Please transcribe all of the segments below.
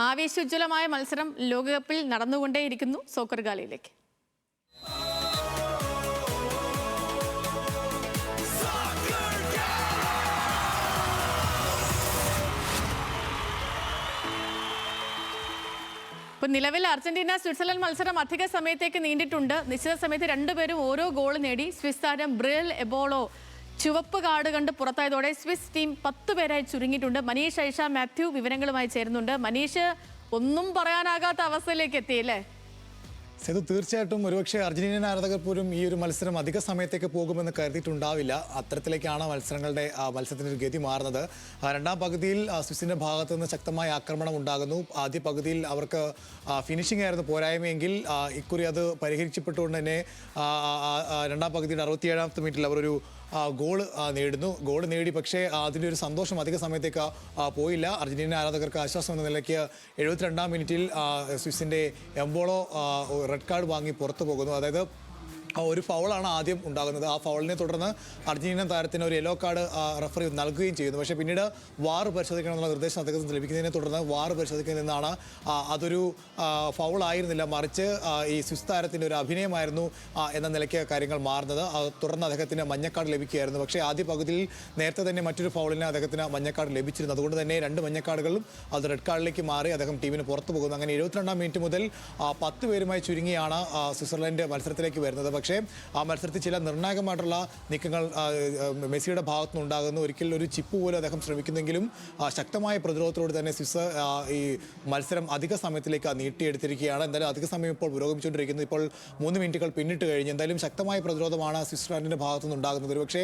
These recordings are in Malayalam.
ആവേശോജ്വലമായ മത്സരം ലോകകപ്പിൽ നടന്നുകൊണ്ടേയിരിക്കുന്നു. സോക്കർ ഗാലയിലേക്ക്. ഇപ്പോൾ നിലവിൽ അർജന്റീന സ്വിറ്റ്സർലൻഡ് മത്സരം അധിക സമയത്തേക്ക് നീണ്ടിട്ടുണ്ട്. നിശ്ചിത സമയത്ത് രണ്ടുപേരും ഓരോ ഗോൾ നേടി. സ്വിസ് താരം ബ്രിയൽ എബോളോ ചുവപ്പ് കാർഡ് കണ്ട് പുറത്തായതോടെ സ്വിസ് ടീം 10 പേരായി ചുരുങ്ങിയിട്ടുണ്ട്. മനീഷ് ഐഷ മാത്യു വിവരങ്ങളുമായി ചേരുന്നുണ്ട്. മനീഷ്, ഒന്നും പറയാനാകാത്ത അവസ്ഥയിലേക്ക് എത്തിയല്ലേ? സേതു, തീർച്ചയായിട്ടും ഒരുപക്ഷെ അർജന്റീന ആരാധകർ പോലും ഈ ഒരു മത്സരം അധിക സമയത്തേക്ക് പോകുമെന്ന് കരുതിയിട്ടുണ്ടാവില്ല. അത്തരത്തിലേക്കാണ് മത്സരത്തിൻ്റെ ഒരു ഗതി മാറുന്നത്. രണ്ടാം പകുതിയിൽ സ്വിസിൻ്റെ ഭാഗത്തു നിന്ന് ശക്തമായ ആക്രമണം ഉണ്ടാകുന്നു. ആദ്യ പകുതിയിൽ അവർക്ക് ഫിനിഷിംഗ് ആയിരുന്നു പോരായ്മയെങ്കിൽ ഇക്കുറി അത് പരിഹരിക്കപ്പെട്ടുകൊണ്ട് തന്നെ രണ്ടാം പകുതിയുടെ 67ാമത്തെ മിനിറ്റിൽ അവർ ഒരു ഗോൾ നേടി. പക്ഷേ അതിൻ്റെ ഒരു സന്തോഷം അധിക സമയത്തേക്ക് പോയില്ല. അർജന്റീന ആരാധകർക്ക് ആശ്വാസം എന്ന നിലയ്ക്ക് 72ാം മിനിറ്റിൽ സ്വിസിൻ്റെ എംബോളോ റെഡ് കാർഡ് വാങ്ങി പുറത്തു പോകുന്നു. അതായത് ഒരു ഫൗളാണ് ആദ്യം ഉണ്ടാകുന്നത്. ആ ഫൗളിനെ തുടർന്ന് അർജന്റീന താരത്തിന് ഒരു യെല്ലോ കാർഡ് റഫറി നൽകുകയും ചെയ്യുന്നു. പക്ഷേ പിന്നീട് വാർ പരിശോധിക്കണമെന്നുള്ള നിർദ്ദേശം അദ്ദേഹത്തിന് ലഭിക്കുന്നതിനെ തുടർന്ന് വാർ പരിശോധിക്കുന്നതിൽ നിന്നാണ് അതൊരു ഫൗളായിരുന്നില്ല, മറിച്ച് ഈ സ്വിസ് താരത്തിൻ്റെ ഒരു അഭിനയമായിരുന്നു എന്ന നിലയ്ക്ക് കാര്യങ്ങൾ മാറുന്നത്. തുടർന്ന് അദ്ദേഹത്തിന് മഞ്ഞക്കാർഡ് ലഭിക്കുകയായിരുന്നു. പക്ഷേ ആദ്യ പകുതിയിൽ നേരത്തെ തന്നെ മറ്റൊരു ഫൗളിന് അദ്ദേഹത്തിന് മഞ്ഞക്കാർഡ് ലഭിച്ചിരുന്നു. അതുകൊണ്ട് തന്നെ 2 മഞ്ഞക്കാർഡുകളും അത് റെഡ് കാർഡിലേക്ക് മാറി അദ്ദേഹം ടീമിന് പുറത്തു പോകുന്നു. അങ്ങനെ 72ാം മിനിറ്റ് മുതൽ 10 പേരുമായി ചുരുങ്ങിയാണ് സ്വിറ്റ്സർലൻഡ് മത്സരത്തിലേക്ക് വരുന്നത്. പക്ഷേ ആ മത്സരത്തിൽ ചില നിർണായകമായിട്ടുള്ള നീക്കങ്ങൾ മെസ്സിയുടെ ഭാഗത്തുനിന്ന് ഉണ്ടാകുന്നു. ഒരിക്കലും ഒരു ചിപ്പ് പോലും അദ്ദേഹം ശ്രമിക്കുന്നെങ്കിലും ശക്തമായ പ്രതിരോധത്തോട് തന്നെ സ്വിസ് ഈ മത്സരം അധിക സമയത്തിലേക്ക് നീട്ടിയെടുത്തിരിക്കുകയാണ്. എന്തായാലും അധിക സമയം ഇപ്പോൾ പുരോഗമിച്ചുകൊണ്ടിരിക്കുന്നു. ഇപ്പോൾ 3 മിനിറ്റുകൾ പിന്നിട്ട് കഴിഞ്ഞ് എന്തായാലും ശക്തമായ പ്രതിരോധമാണ് സ്വിറ്റ്സർലൻഡിൻ്റെ ഭാഗത്തുനിന്ന് ഉണ്ടാകുന്നത്. ഒരുപക്ഷേ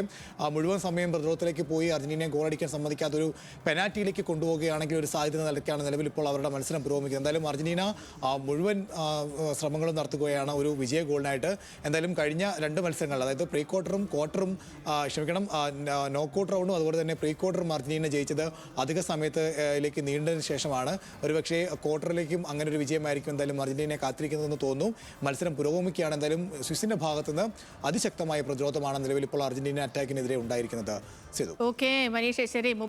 മുഴുവൻ സമയം പ്രതിരോധത്തിലേക്ക് പോയി അർജന്റീനയെ ഗോളടിക്കാൻ സമ്മതിക്കാത്തൊരു പെനാൽറ്റിയിലേക്ക് കൊണ്ടുപോവുകയാണെങ്കിൽ ഒരു സാധ്യത നിലയ്ക്കാണ് നിലവിൽ ഇപ്പോൾ അവരുടെ മത്സരം പുരോഗമിക്കുന്നത്. എന്തായാലും അർജന്റീന മുഴുവൻ ശ്രമങ്ങളും നടത്തുകയാണ് ഒരു വിജയ ഗോളിനായിട്ട്. എന്തായാലും കഴിഞ്ഞ 2 മത്സരങ്ങൾ, അതായത് പ്രീ ക്വാർട്ടറും നോക്കൌട്ട് റൗണ്ടും അതുപോലെ തന്നെ പ്രീ ക്വാർട്ടറും അർജന്റീന ജയിച്ചത് അധിക സമയത്തിലേക്ക് നീണ്ടതിന് ശേഷമാണ്. ഒരുപക്ഷേ ക്വാർട്ടറിലേക്കും അങ്ങനെ ഒരു വിജയമായിരിക്കും എന്തായാലും അർജന്റീനയെ കാത്തിരിക്കുന്നതെന്ന് തോന്നുന്നു. മത്സരം പുരോഗമിക്കുകയാണ്. എന്തായാലും സ്വിസിന്റെ ഭാഗത്തുനിന്ന് അതിശക്തമായ പ്രതിരോധമാണ് നിലവിൽ ഇപ്പോൾ അർജന്റീന അറ്റാക്കിനെതിരെ ഉണ്ടായിരിക്കുന്നത്. ഓക്കെ മനീഷ്, ശരി.